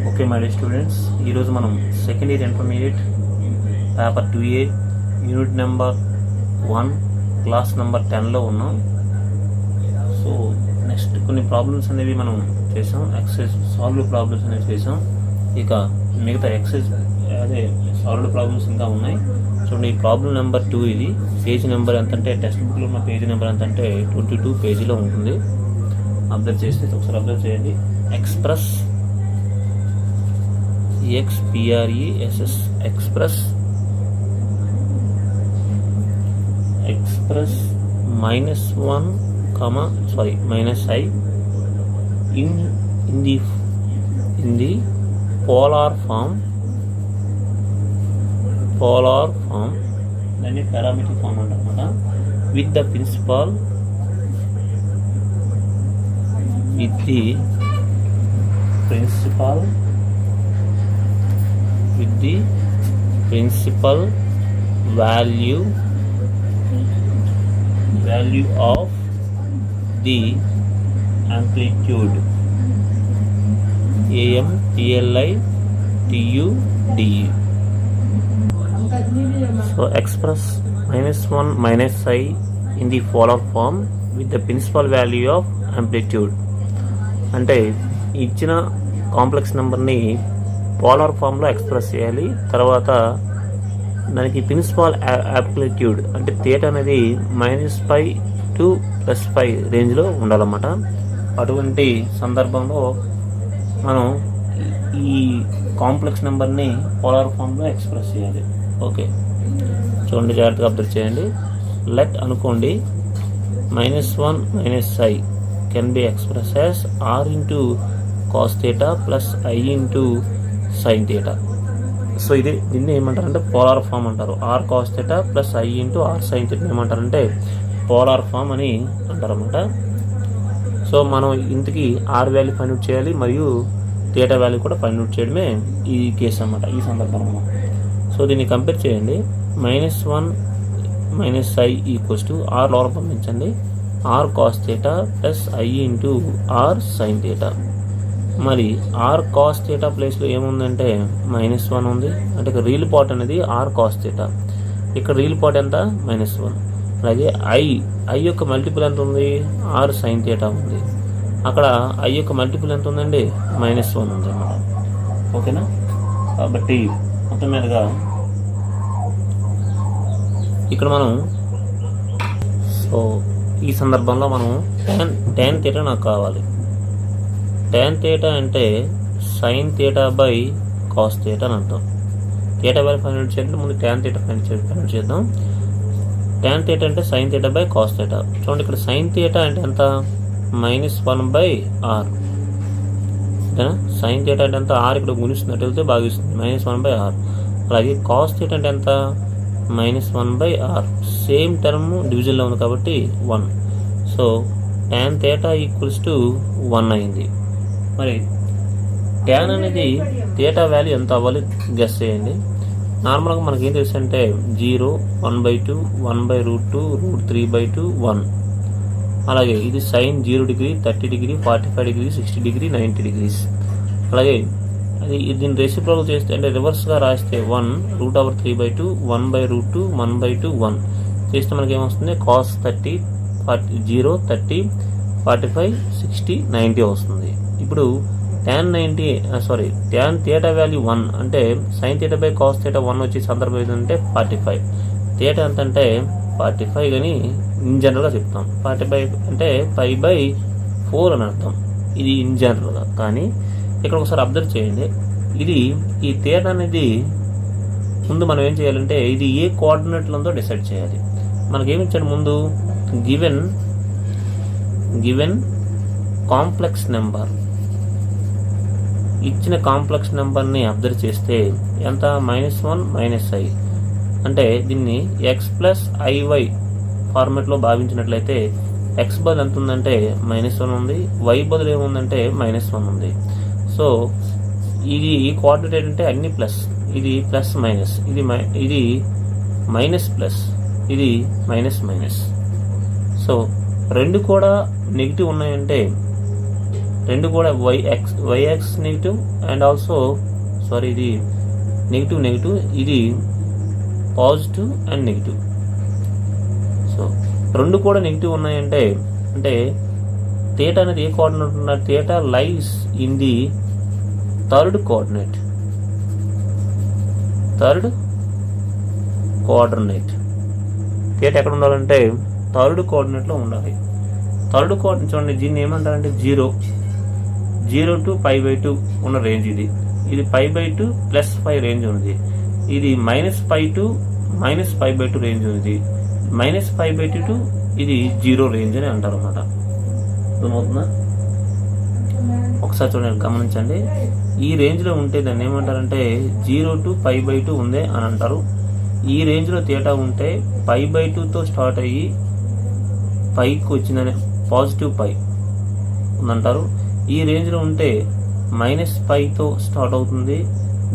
Okay my dear students, ఈరోజు మనం second year intermediate paper 2A unit number 1 class number 10లో ఉన్నాం. So next కొన్ని ప్రాబ్లమ్స్ అనేవి మనం చేసాం, ఎక్సర్సైజ్ సాల్వ్ ప్రాబ్లమ్స్ అనేవి చేసాం. ఇక మిగతా ఎక్సర్సైజ్ అదే సాల్వ్ ప్రాబ్లమ్స్ ఇంకా ఉన్నాయి. చూడండి, ఈ ప్రాబ్లం నెంబర్ 2 ఇది. పేజ్ నెంబర్ ఎంత అంటే టెక్స్ట్ బుక్లో ఉన్న పేజ్ నెంబర్ ఎంత అంటే 22 పేజీలో ఉంటుంది. అబ్జర్వ్ చేస్తే ఒకసారి అబ్జర్వ్ చేయండి. Express EXPRESS express minus I in the polar form దాన్ని parametric form అంటారన్నమాట. with the principal value of the amplitude AMPLITUDE. So express -1 minus I in the polar form with the principal value of amplitude. అంటే ఇచ్చిన complex నెంబర్ని polar ఫామ్లో express చేయాలి. తర్వాత దానికి principal amplitude అంటే theta అనేది -π to +π రేంజ్లో ఉండాలన్నమాట. అటువంటి సందర్భంలో మనం ఈ కాంప్లెక్స్ నెంబర్ని పోలార్ ఫామ్లో ఎక్స్ప్రెస్ చేయాలి. ఓకే, చూడండి, జాగ్రత్తగా అబ్జర్వ్ చేయండి. లెట్ అనుకోండి -1 - I can be express as R into cos theta plus I into sin theta. So దీన్ని ఏమంటారంటే పోలార్ ఫామ్ అంటారు. R cos theta plus I into R sin theta ఏమంటారంటే పోలార్ ఫామ్ అని అంటారన్నమాట. So మనం ఇంతకీ R value find out చేయాలి మరియు theta value కూడా ఫైండ్ అవుట్ చేయడమే ఈ కేసు అన్నమాట, ఈ సందర్భంలో. సో దీన్ని కంపేర్ చేయండి. -1 - I ఈక్వల్స్ టు R లోపల పంపించండి, R cos theta plus I into R sin theta. మరి R cos theta ప్లేస్లో ఏముందంటే -1 ఉంది. అంటే ఇక్కడ రియల్ పార్ట్ అనేది R cos theta, ఇక్కడ రియల్ పార్ట్ ఎంత -1. అలాగే I యొక్క మల్టిపుల్ ఎంత ఉంది, R sin theta ఉంది. అక్కడ I యొక్క మల్టిపుల్ ఎంత ఉందండి, -1 ఉంది అన్నమాట. ఓకేనా? కాబట్టి మొత్తం మీదుగా ఇక్కడ మనం సో ఈ సందర్భంలో మనం tan theta నాకు కావాలి. tan theta అంటే sin theta by cos theta అని అంటాం. థీటా వాల్యూ ఫైండ్ అవుట్ చేయాలంటే ముందు tan theta ఫైండ్ అవుట్ చేద్దాం. tan theta అంటే sin theta by cos theta. చూడండి, ఇక్కడ sin theta అంటే ఎంత, -1/r. ఓకేనా? sin theta అంటే ఎంత, r ఇక్కడ గుణిస్తున్నట్టు వెళ్తే భాగిస్తుంది, -1/r. అలాగే cos theta అంటే ఎంత, -1/r. సేమ్ టర్మ్ డివిజన్లో ఉంది కాబట్టి 1. So tan theta equals to 1 అయింది. మరి tan అనేది థీటా వాల్యూ ఎంత అవ్వాలి గెస్ చేయండి. నార్మల్గా మనకి ఏం తెలుసు అంటే 0, 1/2, 1/√2, √3/2, 1. అలాగే ఇది sin 0 degree, 30 degree, 45 degree, 60 degree, 90 degrees. అలాగే దీన్ని రెసిప్రోకల్ చేస్తే అంటే రివర్స్గా రాస్తే 1 √3/2, 1/√2, 1/2, 1 చేస్తే మనకి ఏమొస్తుంది, cos 30, 0, 30, 45, 60, 90 వస్తుంది. ఇప్పుడు tan థీటా వాల్యూ 1 అంటే sin theta by cos theta 1 వచ్చే సందర్భం ఏంటంటే 45. థీటా ఎంత అంటే 45 అని ఇన్ జనరల్గా చెప్తాం. 45 అంటే π/4 అని అర్థం, ఇది ఇన్ జనరల్గా. కానీ ఇక్కడ ఒకసారి అబ్జర్వ్ చేయండి, ఈ థీటా అనేది ముందు మనం ఏం చేయాలంటే ఇది ఏ కోఆర్డినేట్లో ఉందో డిసైడ్ చేయాలి. మనకేమి ఇచ్చాడు ముందు, గివెన్ కాంప్లెక్స్ నెంబర్, ఇచ్చిన కాంప్లెక్స్ నెంబర్ని అబ్జర్వ్ చేస్తే ఎంత, -1 - I. అంటే దీన్ని x+iy ఫార్మెట్లో భావించినట్లయితే x బదులు ఎంత ఉందంటే -1 ఉంది, y బదులు ఏముందంటే -1 ఉంది. సో ఇది కోఆర్డినేట్ ఏంటంటే అన్ని ప్లస్, ఇది ప్లస్ మైనస్, ఇది మైనస్ ప్లస్, ఇది మైనస్. సో రెండు కూడా నెగిటివ్ ఉన్నాయంటే రెండు కూడా వైఎక్స్ నెగిటివ్ అండ్ ఆల్సో ఇది నెగిటివ్, ఇది పాజిటివ్ అండ్ నెగిటివ్. సో రెండు కూడా నెగిటివ్ ఉన్నాయంటే అంటే థీటా అనేది ఏ కోఆర్డినేట్ ఉన్న theta lies in the third coordinate. Theta ఎక్కడ ఉండాలంటే థర్డ్ కోఆర్డినేట్లో ఉండాలి. థర్డ్ కోఆర్డినేట్ చూడండి, దీన్ని ఏమంటారంటే 0 to π/2 ఉన్న రేంజ్ ఇది π/2 +5 రేంజ్ ఉంది. ఇది -π to -π/2 రేంజ్ ఉంది. -π/2 to ఇది 0 రేంజ్ అని అంటారు అన్నమాట. అర్థమవుతుందా? ఒకసారి చూడండి, గమనించండి. ఈ రేంజ్లో ఉంటే దాన్ని ఏమంటారంటే 0 to π/2 ఉంది అని అంటారు. ఈ రేంజ్లో థీటా ఉంటే π/2తో స్టార్ట్ అయ్యి పైకి వచ్చిందని పాజిటివ్ π ఉందంటారు. ఈ రేంజ్లో ఉంటే -πతో స్టార్ట్ అవుతుంది.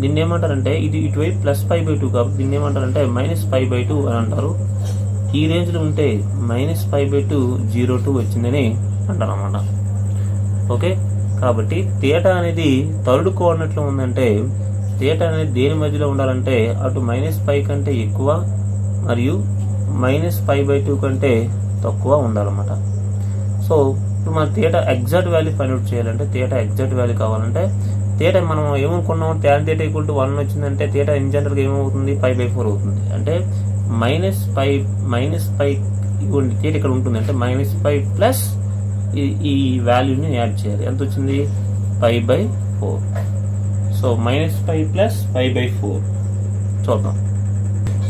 దీన్ని ఏమంటారంటే ఇది ఇటువైపు +π/2 కాబట్టి దీన్ని ఏమంటారంటే -π/2 అని అంటారు. ఈ రేంజ్లో ఉంటే -π/2 0 to వచ్చిందని అంటారు అన్నమాట. ఓకే, కాబట్టి థీటా అనేది థర్డ్ కోఆర్డినేట్లో ఉందంటే థీటా అనేది దేని మధ్యలో ఉండాలంటే అటు -π కంటే ఎక్కువ మరియు -π/2 కంటే తక్కువ ఉండాలన్నమాట. సో ఇప్పుడు మన theta exact value find out చేయాలంటే థీటా ఎగ్జాక్ట్ వాల్యూ కావాలంటే థీటా మనం ఏమనుకున్నాం, tan θ = 1 వచ్చిందంటే థీటా ఇన్ జనరల్గా ఏమవుతుంది, π/4 అవుతుంది. అంటే -π ఇవ్వండి థీటా ఇక్కడ ఉంటుంది అంటే -π ప్లస్ ఈ వాల్యూని యాడ్ చేయాలి. ఎంత వచ్చింది, π/4. సో -π ప్లస్ π/4 చూద్దాం.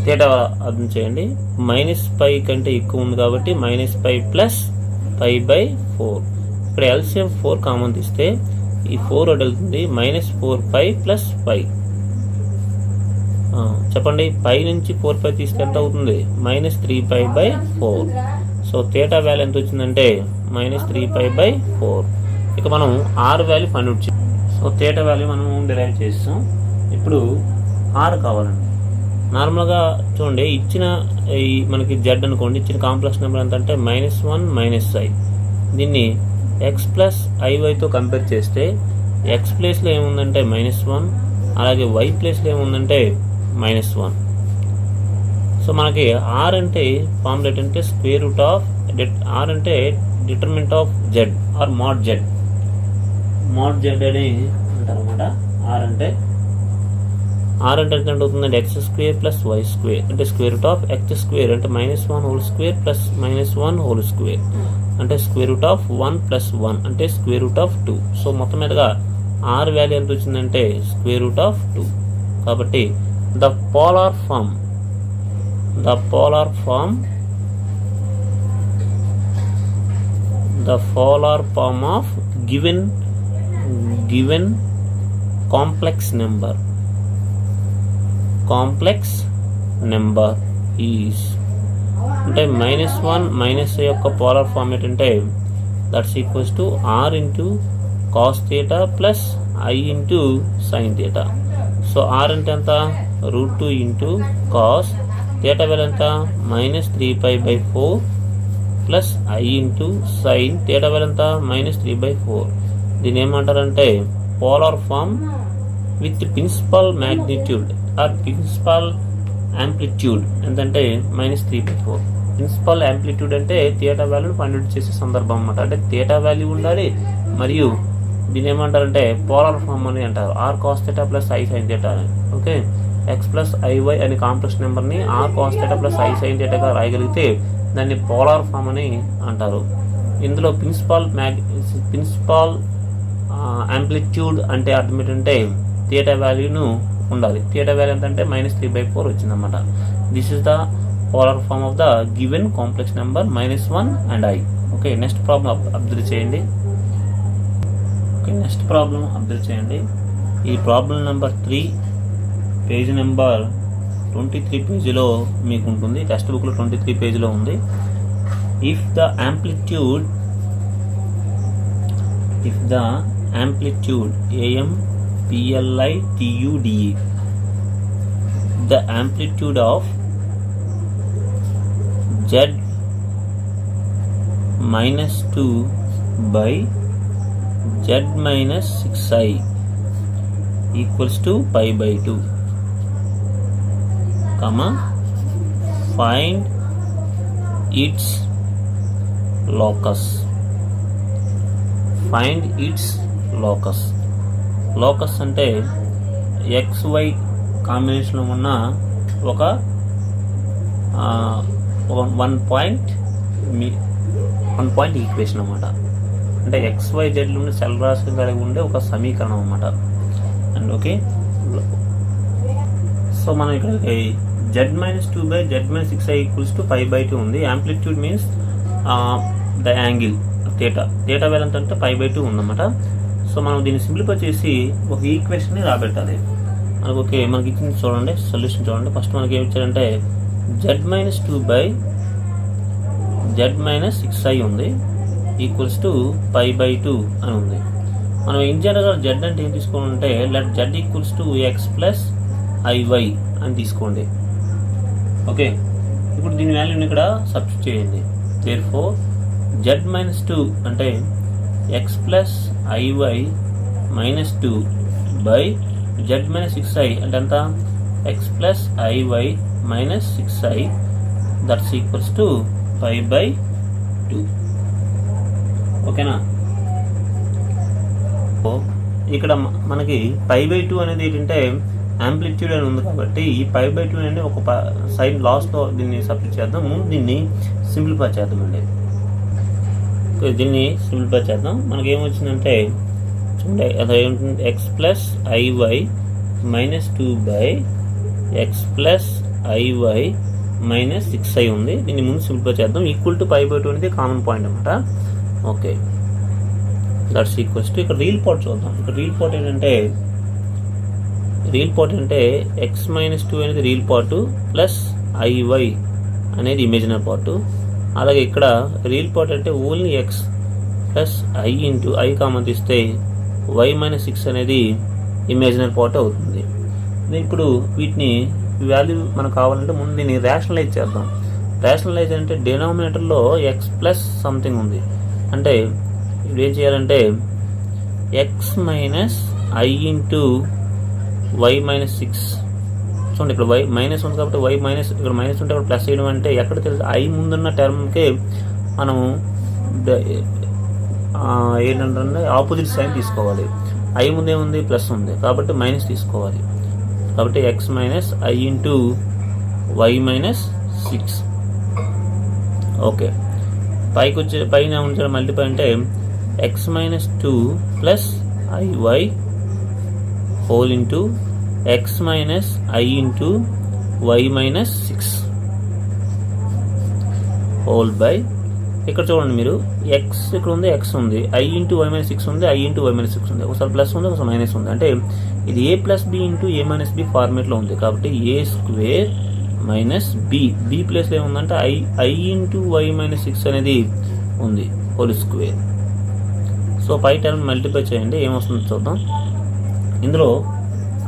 థీటా అర్థం చేయండి, -π కంటే ఎక్కువ ఉంది కాబట్టి -π ప్లస్ π/4. ఇక్కడ ఎల్సిఎం 4 కామన్ తీస్తే ఈ 4 వెళ్తుంది, -4π ప్లస్ π. చెప్పండి, π నుంచి 4π తీస్తే ఎంత అవుతుంది, -3π/4. సో థీటా వాల్యూ ఎంత వచ్చిందంటే -3π/4. ఇక మనం r వాల్యూ ఫైండ్ అవుట్ చేయాలి. సో థీటా వాల్యూ మనం డిరైవ్ చేస్తాం. ఇప్పుడు r కావాలండి. నార్మల్గా చూడండి, ఇచ్చిన మనకి z అనుకోండి, ఇచ్చిన కాంప్లెక్స్ నెంబర్ ఎంత అంటే -1 -i. దీన్ని x ప్లస్ iy కంపేర్ చేస్తే x ప్లేస్లో ఏముందంటే -1, అలాగే y ప్లేస్లో ఏముందంటే -1. సో మనకి r అంటే ఫార్ములా ఏంటంటే √r అంటే determinant of z or mod z అని అంటారు అనమాట. r అంటే ఎంత అవుతుందంటే x² + y² అంటే √x² అంటే -1² ప్లస్ -1² అంటే √1 + 1 అంటే √2. సో మొత్తం మీదగా r వాల్యూ ఎంత వచ్చిందంటే √2. కాబట్టి the polar form of given complex number is అంటే -1 -i యొక్క పోలార్ ఫార్మ్ ఏంటంటే that's equals to r into cos θ plus i into sin θ. So r అంటే ఎంత, √2 ఇంటూ cos θ వాల్యూ ఎంత -3π/4 plus i into sin θ value ఎంత -3/4. దీన్ని ఏమంటారంటే polar form with principal magnitude or principal amplitude ఎంతంటే -3/4. Principal amplitude అంటే theta వాల్యూని find out చేసే సందర్భం అన్నమాట. అంటే థీటా వాల్యూ ఉండాలి మరియు దీన్ని ఏమంటారంటే పోలార్ ఫార్మ్ అని అంటారు, r cos θ plus i sin θ. Okay, x plus iy అనే కాంప్లెక్స్ నెంబర్ని r cos θ plus i sin θగా రాయగలిగితే దాన్ని పోలార్ ఫార్మ్ అని అంటారు. ఇందులో ప్రిన్సిపల్ యాంప్లిట్యూడ్ అంటే అర్థం ఏంటంటే థీటా వాల్యూను ఉండాలి. థీటా వాల్యూ ఎంత అంటే -3/4 వచ్చిందన్నమాట. This is the polar form of the given complex number -1 and i. Okay, next problem observe చేయండి. ఈ ప్రాబ్లం నెంబర్ 3 పేజ్ నెంబర్ 23 పేజీలో మీకు ఉంటుంది. టెక్స్ట్ బుక్లో 23 పేజీలో ఉంది. If the amplitude AMPLITUDE the amplitude of z -2 by z minus 6i equals to pi by 2, comma, find its locus. Find its locus. Locus అంటే XY కాంబినేషన్లో ఉన్న ఒక 1 పాయింట్ ఈక్వేషన్ అన్నమాట. అంటే XYZ ఉన్న చలరాశి కలిగి ఉండే ఒక సమీకరణం అన్నమాట. అండ్ ఓకే, సో మనం ఇక్కడ z minus 2 by z minus 6i equals to pi by 2 ఉంది. Amplitude means the angle theta value ఎంత అంటే pi by 2 ఉందన్నమాట. సో మనం దీన్ని సింప్లిఫై చేసి ఒక ఈక్వేషన్ని రాబెట్టాలి. మనకు ఓకే, మనకి ఇచ్చింది చూడండి, సొల్యూషన్ చూడండి. ఫస్ట్ మనకి ఏమి ఇచ్చారంటే z minus 2 by z minus 6i ఉంది ఈక్వల్స్ టు pi by 2 అని ఉంది. మనం ఇన్ జనరల్ z అంటే ఏం తీసుకోవాలంటే let z equals to x plus iy అని తీసుకోండి. ఓకే, ఇప్పుడు దీని వాల్యూని ఇక్కడ సబ్స్టిట్యూట్ చేయండి. దేర్ఫోర్ z minus 2 అంటే x plus iy minus 2 by z minus 6i అంటే ఎంత x plus iy minus 6i that's equals to pi by 2. ఓకేనా? ఇక్కడ మనకి pi by 2 అనేది ఏంటంటే యాంప్లిట్యూడ్ అని ఉంది కాబట్టి ఈ pi by 2 అనేది ఒక సైడ్ లాస్ట్లో దీన్ని సబ్స్టిట్యూట్ చేద్దాం. ముందు దీన్ని సింప్లిఫై చేద్దామండి. దీన్ని సింప్లిఫై చేద్దాం. మనకి ఏమొచ్చిందంటే చూడండి, అది ఏముంటుంది x plus i y minus 2 by x plus i y minus 6i ఉంది. దీన్ని ముందు సింప్లిఫై చేద్దాం. ఈక్వల్ టు pi by 2 అనేది కామన్ పాయింట్ అనమాట. ఓకే, దట్స్ ఈక్వల్స్ టు ఇక్కడ రియల్ పార్ట్ చూద్దాం. ఇక్కడ రియల్ పార్ట్ ఏంటంటే ఎక్స్ మైనస్ 2 అనేది రియల్ పార్ట్ ప్లస్ ఐవై అనేది ఇమేజినరీ పార్ట్. అలాగే ఇక్కడ రియల్ పార్ట్ అంటే only X plus i into I common తీస్తే వై మైనస్ 6 అనేది ఇమేజినరీ పార్ట్ అవుతుంది. ఇప్పుడు వీటిని వాల్యూ మనకు కావాలంటే ముందు దీన్ని రేషనలైజ్ చేద్దాం. రేషనలైజ్ అంటే డినామినేటర్లో ఎక్స్ ప్లస్ సంథింగ్ ఉంది. అంటే ఇప్పుడు ఏం చేయాలంటే x minus i into y minus 6. చూడండి, ఇక్కడ వై మైనస్ ఉంది కాబట్టి వై మైనస్, ఇక్కడ మైనస్ ఉంటే ఇక్కడ ప్లస్ చేయడం అంటే ఎక్కడ తెలుసు ఐ ముందున్న టర్మ్కే మనము ఏంటంటే ఆపోజిట్ సైన్ తీసుకోవాలి. ఐ ముందు ఏముంది ప్లస్ ఉంది కాబట్టి మైనస్ తీసుకోవాలి. కాబట్టి x minus i into y minus 6. Okay, పైకి వచ్చే పైన ఉంచిన మల్టిపై అంటే x minus 2 plus i y whole into x minus i into y minus 6 whole by, ఇక్కడ చూడండి మీరు ఎక్స్ ఇక్కడ ఉంది, ఎక్స్ ఉంది, ఐ ఇంటూ వై మైనస్ 6 ఉంది, ఐ ఇంటూ వై మైనస్ 6 ఉంది, ఒకసారి ప్లస్ ఉంది, ఒకసారి మైనస్ ఉంది. అంటే ఇది a plus b into a minus b ఫార్మేట్లో ఉంది కాబట్టి ఏ స్క్వేర్ మైనస్ బి ప్లేస్లో ఏముందంటే ఐ ఇంటూ వై మైనస్ 6 అనేది ఉంది హోల్ స్క్వేర్. సో పై టర్మ్ మల్టిప్లై చేయండి, ఏమొస్తుందో చూద్దాం. ఇందులో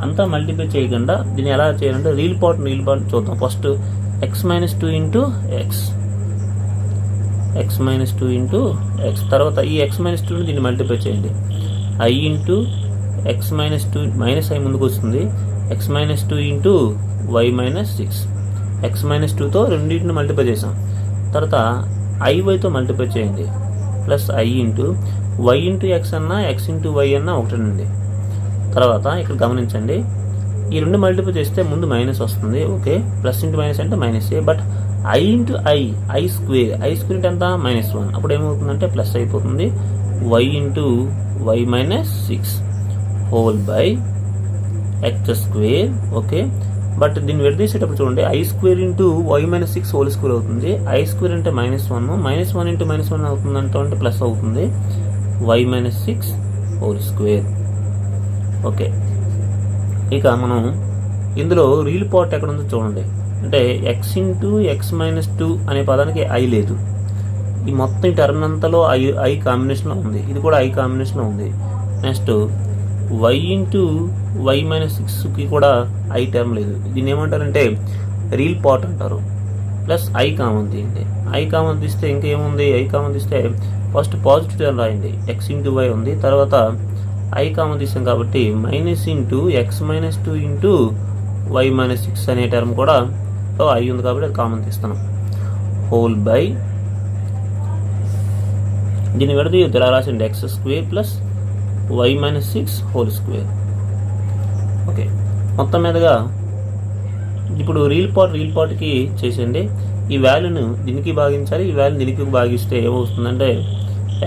అంతా మల్టిప్లై చేయకుండా దీన్ని ఎలా చేయాలంటే రియల్ పార్ట్ చూద్దాం. First x minus 2 into x minus 2 into x, తర్వాత ఈ ఎక్స్ మైనస్ 2 దీన్ని మల్టిప్లై చేయండి. I into x minus 2 minus i ముందుకు వస్తుంది, x minus 2 into y minus 6. X minus 2తో రెండింటిని మల్టిప్లై చేసాం. తర్వాత ఐవైతో మల్టిప్లై చేయండి plus i into y into x అన్నా ఎక్స్ ఇంటూ వై అన్నా ఒకటేనండి. తర్వాత ఇక్కడ గమనించండి, ఈ రెండు మల్టిప్లై చేస్తే ముందు మైనస్ వస్తుంది. ఓకే, ప్లస్ ఇంటూ మైనస్ అంటే minus a, but i into i square ఎంత -1. అప్పుడు ఏమవుతుందంటే ప్లస్ అయిపోతుంది. Y into y minus 6 whole by x square. Okay, but దీన్ని విడదీసేటప్పుడు చూడండి i square into y minus 6 whole square అవుతుంది. ఐ స్క్వేర్ అంటే -1 ఇంటూ -1 అవుతుందంటే ప్లస్ అవుతుంది y minus 6 whole square. Okay, ఇక మనం ఇందులో రియల్ పార్ట్ ఎక్కడ ఉందో చూడండి. అంటే ఎక్స్ ఇంటూ ఎక్స్ మైనస్ 2 అనే పదానికి ఐ లేదు. ఈ మొత్తం ఈ టర్మ్ అంతలో ఐ కాంబినేషన్లో ఉంది, ఇది కూడా ఐ కాంబినేషన్లో ఉంది. Next y into y minus 6కి కూడా ఐ టర్మ్ లేదు. దీన్ని ఏమంటారంటే రియల్ పార్ట్ అంటారు. ప్లస్ ఐ కామన్ తీయండి, ఐ కామన్ తీస్తే ఇంకేముంది, ఐ కామన్ తీస్తే ఫస్ట్ పాజిటివ్ టర్మ్ రాయండి. x ఇంటూ వై ఉంది, తర్వాత i కామన్ తీసాం కాబట్టి minus into x minus 2 into y minus 6 అనే టర్మ్ కూడా i ఉంది కాబట్టి అది కామన్ తీస్తాను. హోల్ బై దీన్ని విడదీయొద్దు, ఇలా రాసండి x square plus y minus 6 whole square. Okay, మొత్తం మీదుగా ఇప్పుడు రియల్ పార్ట్కి చేసేయండి. ఈ వాల్యూను దీనికి భాగించాలి, ఈ వాల్యూ దీనికి భాగిస్తే ఏమవుతుందంటే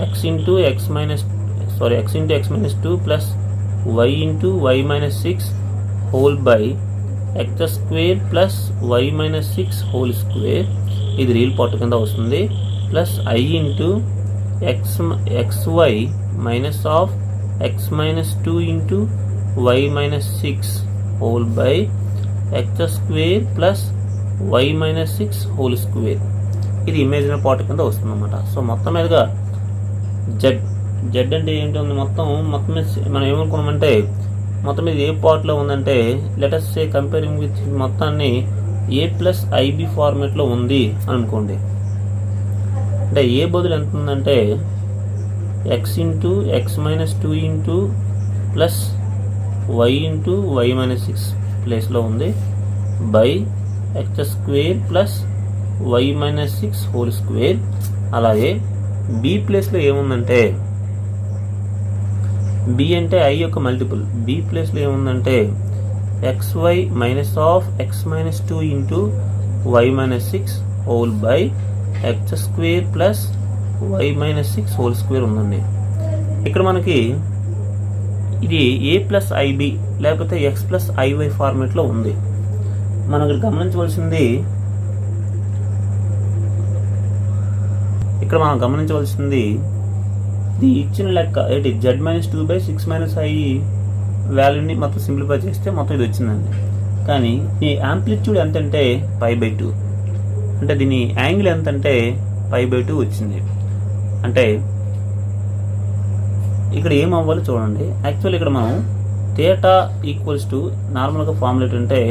x into x minus 2 plus y into y minus 6 whole by x square plus y minus 6 whole square, ఇది రియల్ పార్ట్ కింద వస్తుంది, plus i into x y minus of x minus 2 into y minus 6 whole by x square plus y minus 6 whole square, ఇది imaginary part కింద వస్తుంది అన్నమాట. So మొత్తం మీదుగా Z అంటే ఏంటి, మొత్తం మీద మనం ఏమనుకున్నామంటే మొత్తం మీద ఏ పార్ట్లో ఉందంటే లెటస్ సే కంపేరింగ్ విత్ మొత్తాన్ని ఏ ప్లస్ ఐబి ఫార్మేట్లో ఉంది అని అనుకోండి. అంటే ఏ బదులు ఎంత ఉందంటే x into x minus 2 into plus y into y minus 6 ప్లేస్లో ఉంది by x square plus y minus 6 whole square. అలాగే బి ప్లేస్లో ఏముందంటే బి అంటే ఐ యొక్క మల్టిపుల్, బి ప్లేస్లో ఏముందంటే x y minus of x minus 2 into y minus 6 whole by x square plus y minus 6 whole square ఉందండి. ఇక్కడ మనకి ఇది ఏ ప్లస్ ఐబి లేకపోతే ఎక్స్ ప్లస్ ఐవై ఫార్మేట్లో ఉంది. మనం ఇక్కడ గమనించవలసింది ఇది ఇచ్చిన లెక్క ఏంటి, జెడ్ మైనస్ 2/6 మైనస్ ఐ వాల్యూని మొత్తం సింప్లిఫై చేస్తే మొత్తం ఇది వచ్చిందండి. కానీ ఈ యాంప్లిట్యూడ్ ఎంతంటే π/2, అంటే దీని యాంగిల్ ఎంతంటే π/2 వచ్చింది. అంటే ఇక్కడ ఏం అవ్వాలో చూడండి. యాక్చువల్లీ ఇక్కడ మనం థీటా ఈక్వల్స్ టు నార్మల్గా ఫార్ములా ఏంటంటే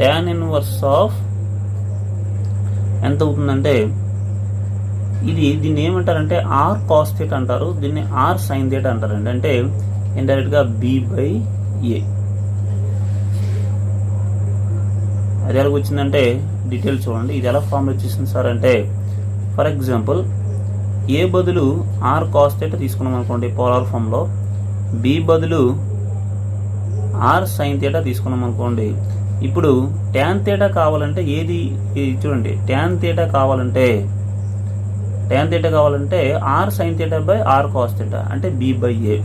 tan ఇన్వర్స్ ఆఫ్ ఎంత అవుతుందంటే దీన్ని ఏమంటారంటే ఆర్ కాస్ థీటా అంటారు, దీన్ని ఆర్ సైన్ థీటా అంటారండి. అంటే ఇండైరెక్ట్గా b/a. అది ఎలాగ వచ్చిందంటే డీటెయిల్స్ చూడండి. ఇది ఎలా ఫార్ములా వచ్చేసింది సార్ అంటే, ఫర్ ఎగ్జాంపుల్ ఏ బదులు ఆర్ కాస్ థీటా తీసుకున్నాం అనుకోండి పోలార్ ఫామ్లో, బి బదులు ఆర్ సైన్ థీటా తీసుకున్నాం అనుకోండి. ఇప్పుడు ట్యాన్ థీటా కావాలంటే చూడండి, ట్యాన్ థీటా కావాలంటే r sign theta by r cos theta అంటే b/a.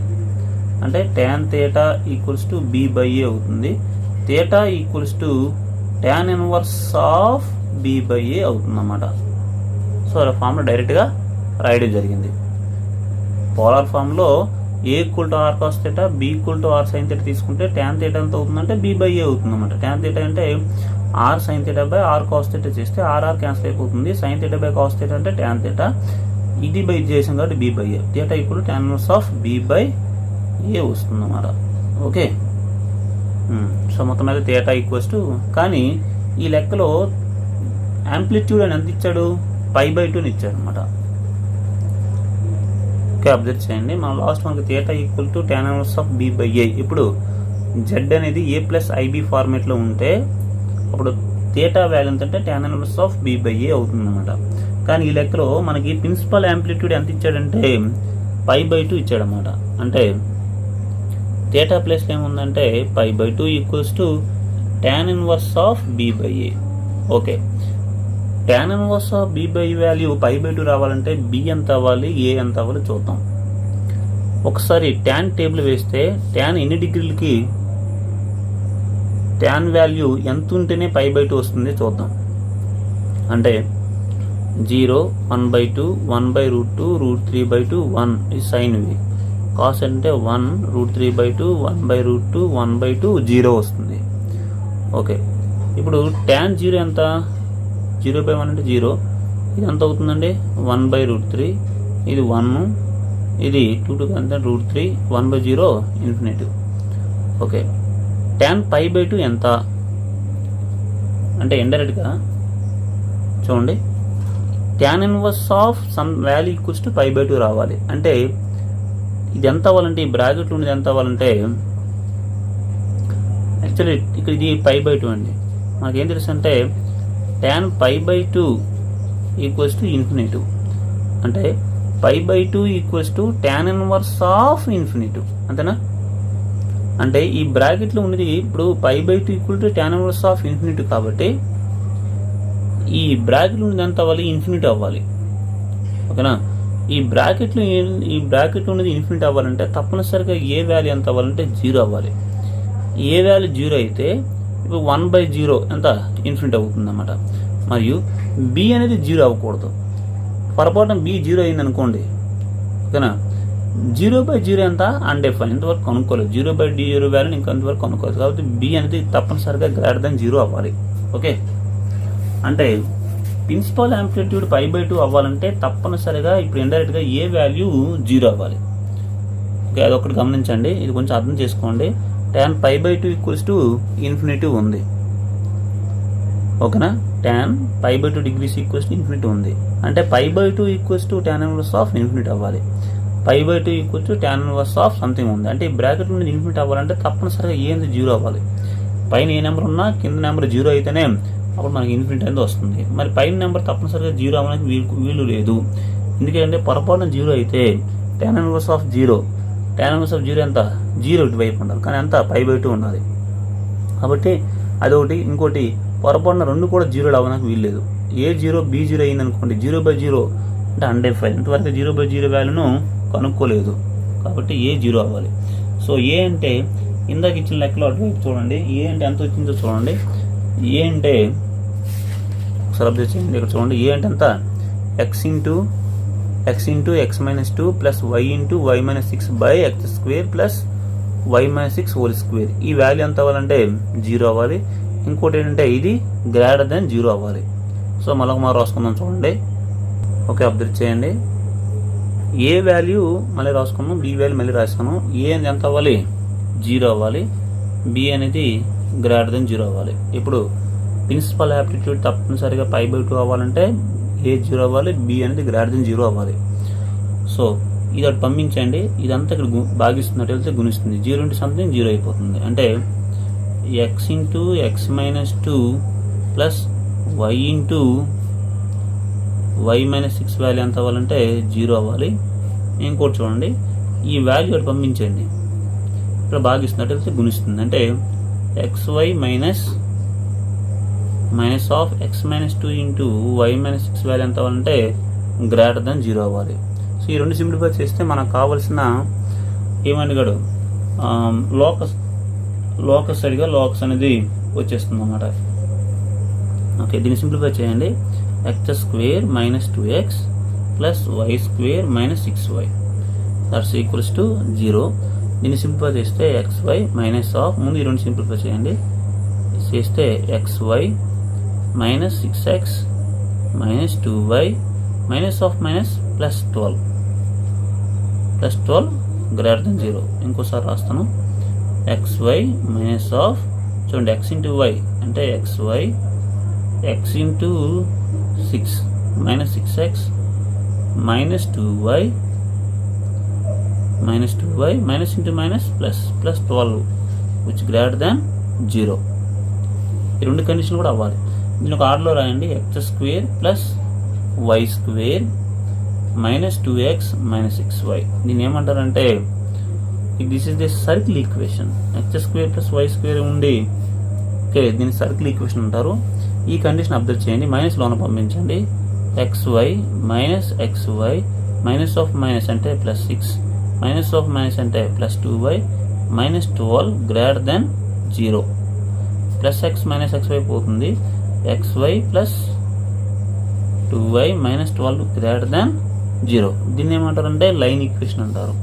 అంటే tan theta equals to b/a అవుతుంది. Theta equals to tan inverse of b/a అవుతుంది అన్నమాట. సో అలా ఫామ్లో డైరెక్ట్గా రాయడం జరిగింది. పోలార్ ఫామ్లో a equal to r cos theta, b equal to r sign theta తీసుకుంటే ట్యాన్ థీటా ఎంత అవుతుందంటే b/a అవుతుంది అన్నమాట. ట్యాన్ థీటా అంటే r sign theta by r cos theta చేస్తే ఆర్ఆర్ క్యాన్సిల్ అయిపోతుంది. Sine theta by cos theta అంటే tan theta, ఇది బై చేసాం కాబట్టి b/a. Theta equal to tan inverse of b/a వస్తుంది అన్నమాట. ఓకే, సో మొత్తం మీద థీటా ఈక్వల్స్ టు, కానీ ఈ లెక్కలో యాంప్లిట్యూడ్ అని ఎంత ఇచ్చాడు, π/2 ఇచ్చాడు అనమాట. ఓకే, అబ్జర్వ్ చేయండి. మన లాస్ట్ మనకి theta equal to tan inverse of b/a. ఇప్పుడు జెడ్ అనేది ఏ ప్లస్ ఐబి ఫార్మేట్లో ఉంటే అప్పుడు థీటా వాల్యూ ఎంతంటే tan ఇన్వర్స్ ఆఫ్ b/a అవుతుంది అనమాట. కానీ ఈ లెక్కలో మనకి ప్రిన్సిపల్ యాంప్లిట్యూడ్ ఎంత ఇచ్చాడంటే π/2 ఇచ్చాడనమాట. అంటే థీటా ప్లేస్లో ఏముందంటే π/2 equals to tan inverse of b/a. Okay, tan inverse of b/a value π/2 రావాలంటే b ఎంత అవ్వాలి, a ఎంత అవ్వాలి చూద్దాం. ఒకసారి tan టేబుల్ వేస్తే tan ఎన్ని డిగ్రీలకి tan వాల్యూ ఎంత ఉంటేనే π/2 వస్తుంది చూద్దాం. అంటే 0, 1/2, 1/√2, √3/2, 1 ఈ సైన్ ఇవి. కాస్ అంటే 1, √3/2, 1/√2, 1/2, 0 వస్తుంది. ఓకే, ఇప్పుడు tan 0 ఎంత, 0/1 అంటే 0, ఇది ఎంత అవుతుందండి 1/√3, ఇది 1, ఇది 2 ఎంత √3, 1/0 ఇన్ఫినిటీ. ఓకే, tan π/2 ఎంత అంటే ఇండైరెక్ట్గా చూడండి tan inverse of some value equals to π/2 రావాలి. అంటే ఇది ఎంత అవ్వాలంటే, ఈ బ్రాకెట్లో ఉండేది ఎంత అవ్వాలంటే, యాక్చువల్లీ ఇక్కడ ఇది π/2 అండి. మనకేం తెలుసు అంటే tan π/2 ఈక్వల్స్ టు ఇన్ఫినిటీ. అంటే π/2 equals to tan inverse of infinity. అంతేనా? అంటే ఈ బ్రాకెట్లో ఉన్నది ఇప్పుడు π/2 equal to tan inverse of infinity కాబట్టి ఈ బ్రాకెట్లో ఉన్నది ఎంత అవ్వాలి? ఇన్ఫినిటీ అవ్వాలి. ఓకేనా? ఈ బ్రాకెట్లో ఉన్నది ఇన్ఫినిటీ అవ్వాలంటే తప్పనిసరిగా ఏ వాల్యూ ఎంత అవ్వాలంటే 0 అవ్వాలి. ఏ వాల్యూ 0 అయితే ఇప్పుడు 1/0 ఎంత? ఇన్ఫినిటీ అవుతుంది అన్నమాట. మరియు b అనేది 0 అవ్వకూడదు. పొరపాటున b 0 అయింది అనుకోండి, ఓకేనా, 0/0 ఎంత? అన్డెఫైన్, ఇంతవరకు కనుక్కోలేదు. 0/0 వాల్యూని ఇంకొంతవరకు కనుక్కోలేదు. కాబట్టి b అనేది తప్పనిసరిగా గ్రేటర్ దెన్ 0 అవ్వాలి. ఓకే, అంటే ప్రిన్సిపల్ యాంప్లిట్యూడ్ π/2 అవ్వాలంటే తప్పనిసరిగా ఇప్పుడు ఇండైరెక్ట్గా ఏ వాల్యూ 0 అవ్వాలి. ఓకే, అదొకటి గమనించండి, ఇది కొంచెం అర్థం చేసుకోండి. tan π/2 ఈక్వల్స్ టు ఇన్ఫినిటీ ఉంది. ఓకేనా? tan π/2 degrees equals to infinity ఉంది. అంటే π/2 equals to tan inverse of infinity అవ్వాలి. π/2 equals to tan inverse of something ఉంది. అంటే ఈ బ్రాకెట్ నుండి ఇన్ఫినిటీ అవ్వాలంటే తప్పనిసరిగా ఏంది 0 అవ్వాలి. పైన ఏ నెంబర్ ఉన్నా కింద నెంబర్ 0 అయితేనే అప్పుడు మనకి ఇన్ఫినిటీ అనేది వస్తుంది. మరి పైన నెంబర్ తప్పనిసరిగా 0 అవ్వడానికి వీలు లేదు. ఎందుకంటే పొరపాటున 0 అయితే tan ఇన్వర్స్ ఆఫ్ 0 ఎంత? 0 ఇటువైపు ఉండాలి, కానీ ఎంత? π/2 ఉండాలి. కాబట్టి అదొకటి. ఇంకోటి, పొరపాటున 2 కూడా 0 అవ్వడానికి వీలు లేదు. ఏ 0 b0 అయింది అనుకోండి, 0/0 అంటే అన్డెఫైన్, ఇంతవరకు 0/0 వాల్యూను కనుక్కోలేదు. కాబట్టి ఏ 0 అవ్వాలి. సో ఏ అంటే ఇందాక ఇచ్చిన లెక్కలో అటువైపు చూడండి. ఏ అంటే ఎంత వచ్చిందో చూడండి. ఏ అంటే ఒకసారి అబ్జర్వ్ చేయండి, ఇక్కడ చూడండి. ఏ అంటే ఎంత? x into x-2 plus y into y-6/x² plus y-6 whole square. ఈ వాల్యూ ఎంత అవ్వాలంటే 0 అవ్వాలి. ఇంకోటి ఏంటంటే ఇది గ్రేటర్ దెన్ 0 అవ్వాలి. సో మళ్ళీ రాసుకుందాం చూడండి. ఓకే, అబ్జర్వ్ చేయండి. ఏ వాల్యూ మళ్ళీ రాసుకున్నాం, బి వాల్యూ మళ్ళీ రాసుకున్నాం. ఏ అనేది ఎంత అవ్వాలి? 0 అవ్వాలి. బి అనేది గ్రేటర్ దెన్ 0 అవ్వాలి. ఇప్పుడు ప్రిన్సిపల్ యాప్టిట్యూడ్ తప్పనిసరిగా π/2 అవ్వాలంటే ఏ 0 అవ్వాలి, బి అనేది గ్రేటర్ దెన్ 0 అవ్వాలి. సో ఇది అటు పంపించండి. ఇదంతా ఇక్కడ భాగిస్తున్నట్టు వెళ్తే గుణిస్తుంది. 0 ఇంటూ సంథింగ్ 0 అయిపోతుంది. అంటే x into x-2 plus y into y-6 value ఎంత అవ్వాలంటే 0 అవ్వాలి. ఇంకోటి చూడండి, ఈ వాల్యూ అటు పంపించండి. ఇక్కడ భాగిస్తున్నట్టు వెళ్తే గుణిస్తుంది. అంటే xy minus of x-2 into y-6 value ఎంత అవ్వాలంటే గ్రేటర్ దెన్ 0 అవ్వాలి. సో ఈ రెండు సింప్లిఫై చేస్తే మనకు కావాల్సిన ఏమడిగాడు, లోకస్ అనేది వచ్చేస్తుంది అన్నమాట. ఓకే, దీన్ని సింప్లిఫై చేయండి. x² minus 2x plus y² minus 6y that's equals to 0. దీన్ని సింప్లిఫై చేస్తే xy మైనస్ ఆఫ్, ముందు ఈ రెండు సింప్లిఫై చేయండి, చేస్తే xy minus 6x minus 2y minus of minus plus 12 greater than 0. ఇంకోసారి రాస్తాను. xy మైనస్ ఆఫ్, చూడండి, x ఇంటూ y అంటే xy x into 6 minus 6x minus 2y minus into minus plus 12 which greater than 0. ఈ రెండు condition కూడా అవ్వాలి. దీని ఒక ఆర్డర్లో రాయండి. x² plus y² minus 2x minus 6y. దీన్ని ఏమంటారంటే this is the circle equation. x² plus y² ఉండి, ఓకే, దీన్ని సర్కిల్ ఈక్వేషన్ అంటారు. ఈ కండిషన్ అబ్జర్వ్ చేయండి. మైనస్ లోన పంపించండి. xy minus xy minus of minus అంటే ప్లస్ 6 మైనస్ ఆఫ్ మైనస్ అంటే plus 2y minus 12 greater than 0. Plus x minus xy పోతుంది. xy plus 2y minus 12 greater than 0. దీన్ని ఏమంటారంటే లైన్ ఈక్వేషన్ అంటారు.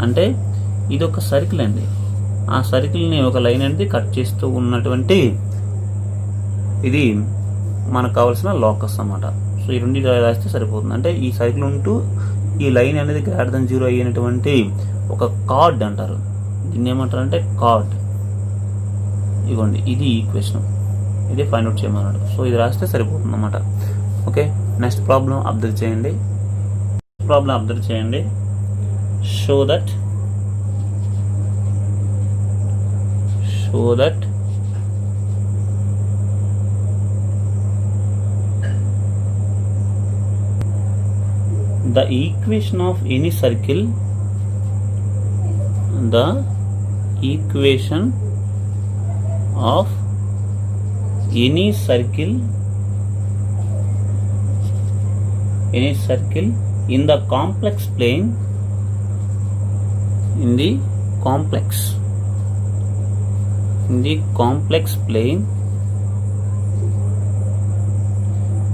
అంటే ఇది ఒక సర్కిల్ అండి. ఆ సర్కిల్ని ఒక లైన్ అనేది కట్ చేస్తూ ఉన్నటువంటి ఇది మనకు కావాల్సిన లోకస్ అన్నమాట. సో ఈ రెండు రాస్తే సరిపోతుంది. అంటే ఈ సర్కిల్ ఉంటూ ఈ లైన్ అనేది గ్రేటర్ దెన్ 0 అయినటువంటి ఒక కార్డ్ అంటారు. దీన్ని ఏమంటారంటే కార్డ్. ఇదిగోండి, ఇది ఈక్వేషన్, ఇది ఫైండ్ అవుట్ చేయమన్నాడు. సో ఇది రాస్తే సరిపోతుంది అన్నమాట. ఓకే. నెక్స్ట్ ప్రాబ్లం అబ్జర్వ్ చేయండి. Show that the equation of any circle in the complex plane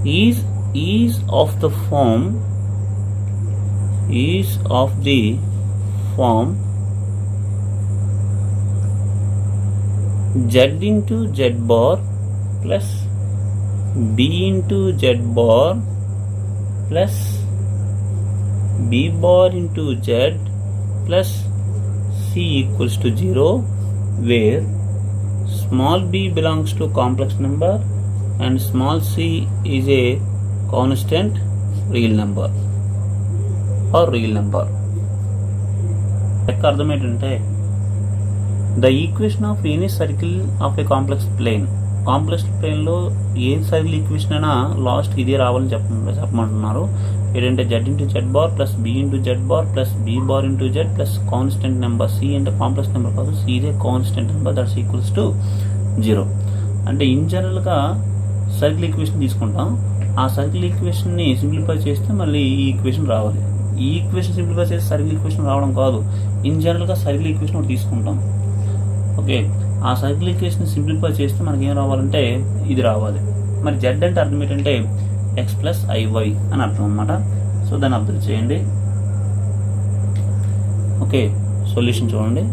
is of the form z into z bar plus b into z bar plus b bar into z plus c equals to 0, where small b belongs to complex number and small c is a constant real number. లెక్క అర్థం ఏంటంటే the equation of any circle of a complex ప్లేన్లో a circle equation అయినా last ఇదే రావాలని చెప్పమంటున్నారు. ఏంటంటే z into z bar plus b into z bar plus b bar into z plus constant number c అంటే కాంప్లెక్స్ నెంబర్ కాదు, c ఇదే constant number, that's equals to 0. అంటే ఇన్ జనరల్గా సర్కిల్ ఈక్వేషన్ తీసుకుంటాం, ఆ సర్కిల్ ఈక్వేషన్ని సింప్లిఫై చేస్తే మళ్ళీ ఈ ఈక్వేషన్ రావాలి. ఈ ఈక్వేషన్ సింప్లిఫై చేస్తే సర్కిల్ ఈక్వేషన్ రావడం కాదు, ఇన్ జనరల్గా సర్కిల్ ఈక్వేషన్ ఒకటి తీసుకుంటాం. ఓకే, ఆ సర్కిల్ ఈక్వేషన్ సింప్లిఫై చేస్తే మనకి ఏం రావాలంటే ఇది రావాలి. మరి జెడ్ అంటే అర్థం ఏంటంటే ఎక్స్ ప్లస్ ఐవై అని అర్థం అనమాట. సో దాన్ని అబ్జర్వ్ చేయండి. ఓకే, సొల్యూషన్ చూడండి.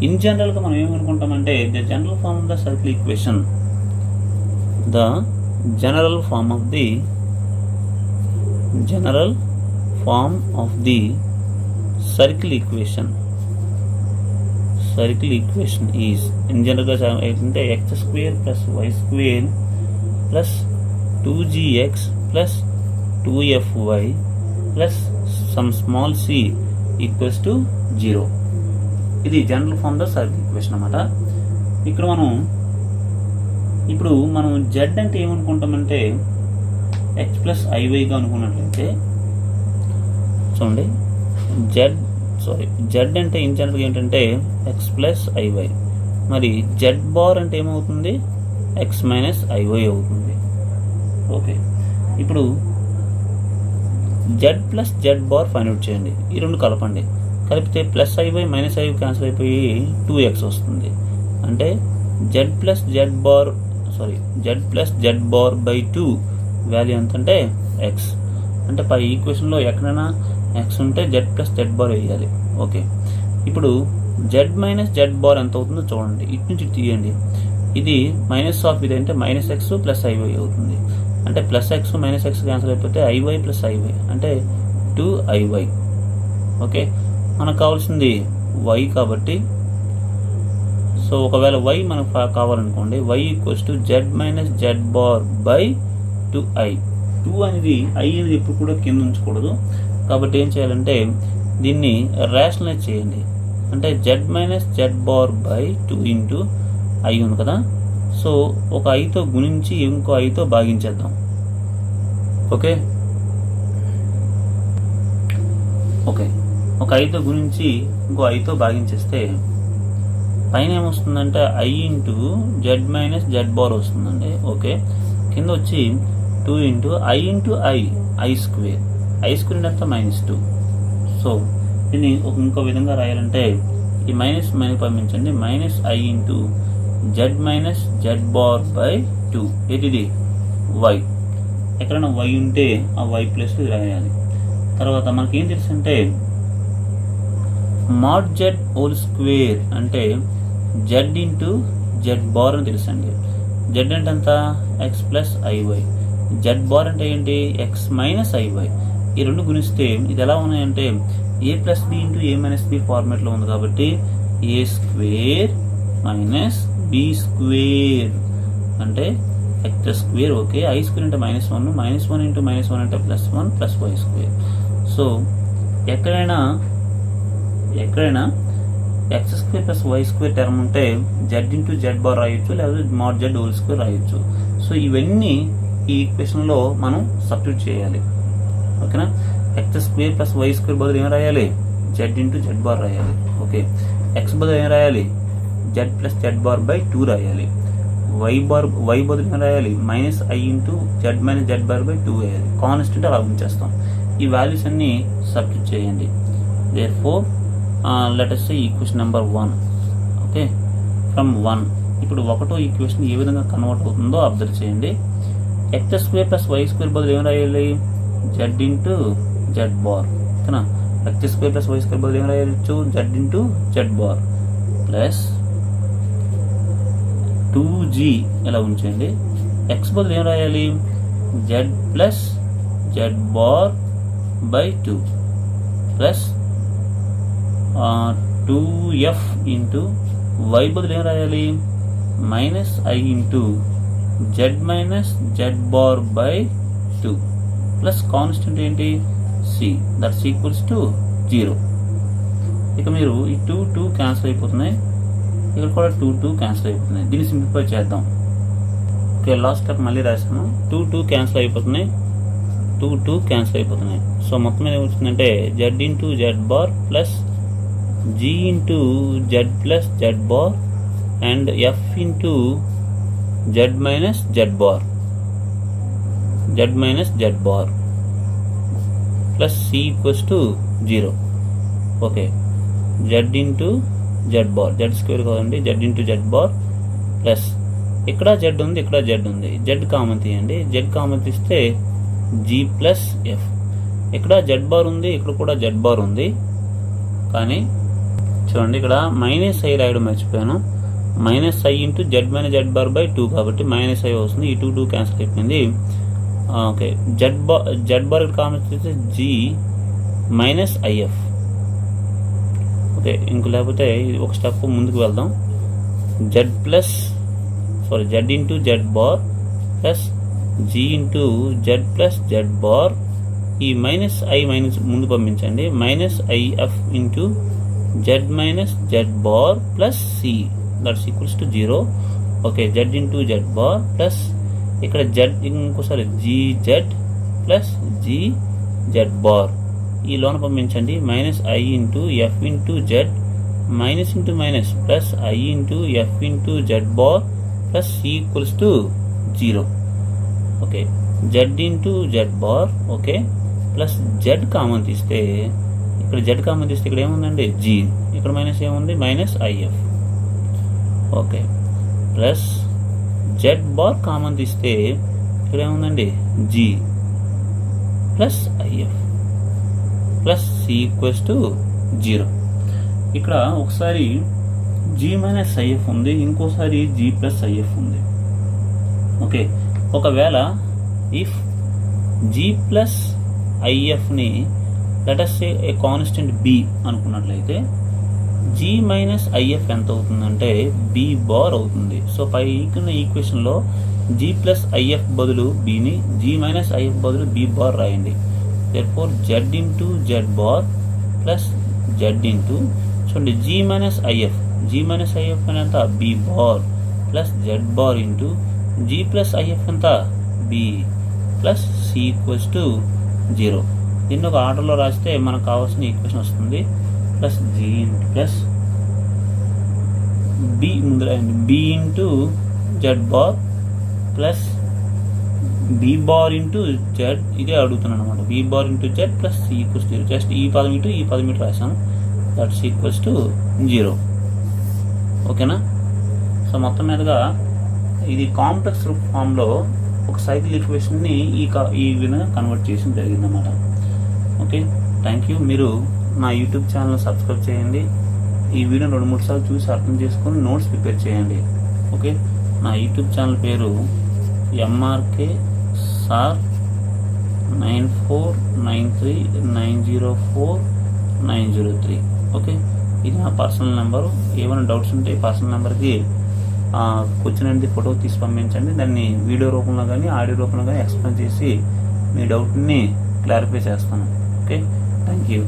ఇన్ జనరల్గా మనం ఏమనుకుంటామంటే the general form of the circle equation is in general గా ఏంటంటే x square plus y square plus 2gx plus 2fy plus some small c equals to 0. ఇది general form the circle equation అన్నమాట. ఇప్పుడు మనం z అంటే ఏమనుకుంటామంటే x plus ఐవైగా అనుకున్నట్లయితే చూడండి, జెడ్ అంటే ఇన్ జనరల్గా ఏంటంటే ఎక్స్ ప్లస్ ఐవై, మరి జెడ్ బార్ అంటే ఏమవుతుంది ఎక్స్ మైనస్ ఐవై అవుతుంది. ఓకే, ఇప్పుడు z plus z bar find out చేయండి. ఈ రెండు కలిపితే plus i y minus i y cancel అయిపోయి 2x వస్తుంది. అంటే z plus z bar by 2 value ఎంత అంటే ఎక్స్. అంటే పై ఈక్వేషన్లో ఎక్కడైనా ఎక్స్ ఉంటే జెడ్ ప్లస్ జెడ్ బార్ వేయాలి. ఓకే, ఇప్పుడు జెడ్ మైనస్ జెడ్ బార్ ఎంత అవుతుందో చూడండి, ఇటు నుంచి తీయండి. ఇది మైనస్ ఆఫ్ ఇది అంటే మైనస్ ఎక్స్ ప్లస్ ఐవై అవుతుంది. అంటే plus X minus X cancel అయిపోతే ఐవై ప్లస్ ఐవై అంటే 2IY. ఓకే, మనకు కావాల్సింది వై కాబట్టి, సో ఒకవేళ వై మనకు కావాలనుకోండి y equals to z minus z bar by 2i. 2 అనేది ఐ అనేది ఎప్పుడు కూడా కింద ఉంచకూడదు. కాబట్టి ఏం చేయాలంటే దీన్ని రేషనలైజ్ చేయండి. అంటే Z minus z bar by 2 into I ఉంది కదా, సో ఒక ఐతో గుణించి ఇంకో ఐతో భాగించేద్దాం. ఓకే, ఒక ఐతో గుణించి ఇంకో ఐతో భాగించేస్తే పైన ఏమొస్తుందంటే i into z minus z bar వస్తుందండి. ఓకే, కింద వచ్చి 2 ఇంటూ ఐ స్క్వేర్ అంటే -2. సో దీన్ని ఇంకో విధంగా రాయాలంటే ఈ మైనస్ పంపించండి, minus i into z minus z bar by 2. ఏంటిది వై, ఎక్కడైనా వై ఉంటే ఆ వై ప్లస్ రాయాలి. తర్వాత మనకి ఏం తెలుసు అంటే మాడ్ జెడ్ హోల్ స్క్వేర్ అంటే జెడ్ ఇంటూ జెడ్ బార్ అని తెలుసండి. జెడ్ అంటే ఎంత x plus i y, z bar అంటే ఏంటి ఎక్స్ మైనస్ ఐవై. ఈ రెండు గుణిస్తే ఇది ఎలా ఉన్నాయంటే a plus b into a minus b ఫార్మేట్లో ఉంది కాబట్టి a square minus b square అంటే x square okay, i square అంటే -1, -1 ఇంటూ -1 అంటే +1 ప్లస్ వై స్క్వేర్. సో ఎక్కడైనా x square plus y square term ఉంటే జెడ్ ఇంటూ జెడ్ బార్ రాయొచ్చు, లేదా mod z హోల్ స్క్వేర్ రాయొచ్చు. సో ఇవన్నీ ఈ ఈక్వేషన్లో మనం సబ్స్టిట్యూట్ చేయాలి. ఓకేనా, x square plus y square బదులు ఏం రాయాలి, జెడ్ ఇంటూ జెడ్ బార్ రాయాలి. ఓకే, ఎక్స్ బదులు ఏం రాయాలి, z plus z bar by 2 రాయాలి. వై బదులు ఏం రాయాలి, -i into z minus z bar by 2 వేయాలి. కాన్స్టెంట్ అలా ఉంచేస్తాం. ఈ వాల్యూస్ అన్ని సబ్స్టిట్యూట్ చేయండి. Therefore let us say equation number 1. Okay, from 1 ఇప్పుడు ఒకటో ఈక్వేషన్ ఏ విధంగా కన్వర్ట్ అవుతుందో అబ్జర్వ్ చేయండి. X square plus y square బదులు ఏం రాయాలి, జెడ్ ఇంటూ జెడ్ బార్. ఓకేనా, x square plus y square బదులు ఏం రాయొచ్చు, z into z bar plus 2g ఇలా ఉంచండి. ఎక్స్ బదులు ఏం రాయాలి, z plus z bar by 2 plus 2f into y బదులు ఏం రాయాలి, -i into z minus z bar by 2 plus constant ఏంటి, c, దట్స్ ఈక్వల్స్ టు 0. ఇక మీరు ఈ 2 క్యాన్సిల్ అయిపోతున్నాయి, ఇక్కడ కూడా 2 క్యాన్సిల్ అయిపోతున్నాయి. దీన్ని సింప్లిఫై చేద్దాం. ఓకే, లాస్ట్ స్టెప్ మళ్ళీ రాశాను. 2 క్యాన్సిల్ అయిపోతున్నాయి, 2 క్యాన్సిల్ అయిపోతున్నాయి. సో మొత్తం ఏమవుతుందంటే z into z bar plus g into z plus z bar and f into z minus z bar plus c equals to 0. Okay, z into z bar, z square కాదండి, z into z bar plus ఇక్కడ z ఉంది, ఇక్కడ z ఉంది, z common తీయండి. Z common తీస్తే g plus f. ఇక్కడ z bar ఉంది, ఇక్కడ కూడా జెడ్ బార్ ఉంది, కానీ చూడండి ఇక్కడ -i రాయడం మర్చిపోయాను. -i into z minus z bar by 2 కాబట్టి -i వస్తుంది. ఈ 2 క్యాన్సిల్ అయిపోయింది. ఓకే, జెడ్ బార్ ఇక్కడ కామన్ తీస్తే g మైనస్ ఐఎఫ్. ఓకే, ఇంక లేకపోతే ఒక స్టెప్ ముందుకు వెళ్దాం. Z into z bar plus g into z plus z bar, ఈ -i మైనస్ ముందు పంపించండి, -if into z minus z bar plus c, that's equals to 0. Okay, z into z bar plus ఇక్కడ Z ఇంకోసారి gz plus gz bar, ఈ లోన పంపించండి, -i into F into z minus into minus plus i into F into z bar plus c equals to 0. Okay, z into z bar okay plus Z common తీస్తే ఇక్కడ Z common తీస్తే ఇక్కడ ఏముందండి, g, ఇక్కడ minus ఏముంది, -if. Okay, plus z bar common తీస్తే ఇక్కడ ఏముందండి, g plus if plus c equals to 0. ఇక్కడ ఒకసారి g మైనస్ if ఉంది, ఇంకోసారి g ప్లస్ if ఉంది. ఓకే, ఒకవేళ ఇఫ్ g ప్లస్ ifని let us say a constant b అనుకున్నట్లయితే g మైనస్ if ఎంత అవుతుందంటే b బార్ అవుతుంది. సో పై ఈక్వేషన్లో g ప్లస్ if బదులు bని, g మైనస్ if బదులు b బార్ రాయండి. therefore z into z bar plus z into చూడండి g మైనస్ if ఎంత b bar plus z bar into g plus if ఎంత b plus c equals to 0. దీన్ని ఒక ఆర్డర్లో రాస్తే మనకు కావాల్సిన ఈక్వేషన్ వస్తుంది. ప్లస్ g ప్లస్ b ముందు రాయండి, b into z bar plus b bar into Z, ఇదే అడుగుతున్నాను అనమాట. b bar into z plus c equals 0. Just ఈ పదం ఇటు రాసాను, దట్స్ ఈక్వల్స్ టు 0. ఓకేనా, సో మొత్తం మీదుగా ఇది కాంప్లెక్స్ ఫామ్లో ఒక సైకిల్ ఈక్వేషన్ని ఈ విధంగా కన్వర్ట్ చేయడం జరిగిందన్నమాట. Okay, thank you. మీరు నా యూట్యూబ్ ఛానల్ సబ్స్క్రైబ్ చేయండి. ఈ వీడియో 2-3 సార్లు చూసి అర్థం చేసుకొని నోట్స్ ప్రిపేర్ చేయండి. ఓకే, నా యూట్యూబ్ ఛానల్ పేరు MRK సార్ 9493904903. ఓకే, ఇది నా పర్సనల్ నెంబరు. ఏమైనా డౌట్స్ ఉంటే పర్సనల్ నెంబర్కి క్వశ్చన్ అనేది ఫోటో తీసి పంపించండి. దాన్ని వీడియో రూపంలో కానీ ఆడియో రూపంలో కానీ ఎక్స్ప్లెయిన్ చేసి మీ డౌట్ని క్లారిఫై చేస్తాను. Okay, thank you.